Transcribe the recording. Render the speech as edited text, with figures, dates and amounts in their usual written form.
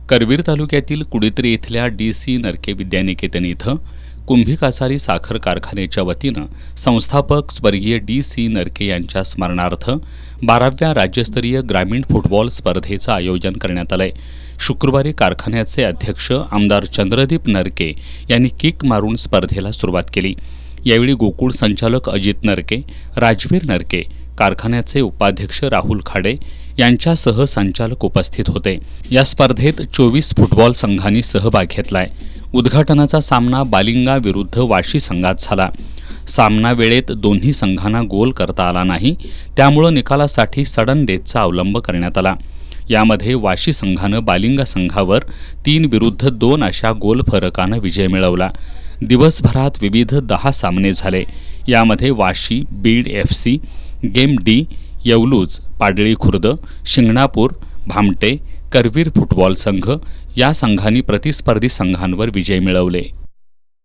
करवीर तालुक्यातील कुडित्री इथल्या डी.सी. नरके विद्यानिकेतन इथं कुंभी कासारी साखर कारखान्याच्या वतीनं संस्थापक स्वर्गीय डी.सी. नरके यांच्या स्मरणार्थ 12व्या राज्यस्तरीय ग्रामीण फुटबॉल स्पर्धेचं आयोजन करण्यात आलंय। शुक्रवारी कारखान्याचे अध्यक्ष आमदार चंद्रदीप नरके यांनी किक मारून स्पर्धेला सुरुवात केली। यावेळी गोकुळ संचालक अजित नरके, राजवीर नरके, कारखान्याचे उपाध्यक्ष राहुल खाडे यांच्यासह संचालक उपस्थित होते। या स्पर्धेत 24 फुटबॉल संघांनी सहभाग घेतलाय। उद्घाटनाचा सामना बालिंगा विरुद्ध वाशी संघात झाला। सामना वेळेत दोन्ही संघांना गोल करता आला नाही, त्यामुळे निकालासाठी सडन डेथचा अवलंब करण्यात आला। यामध्ये वाशी संघानं बालिंगा संघावर 3-2 अशा गोल फरकानं विजय मिळवला। दिवसभरात विविध 10 सामने झाले। यामध्ये वाशी, बीड FC, गेम डी, येवलूज, पाडळी खुर्द, शिंगणापूर, भामटे, करवीर फुटबॉल संघ या संघांनी प्रतिस्पर्धी संघांवर विजय मिळवले।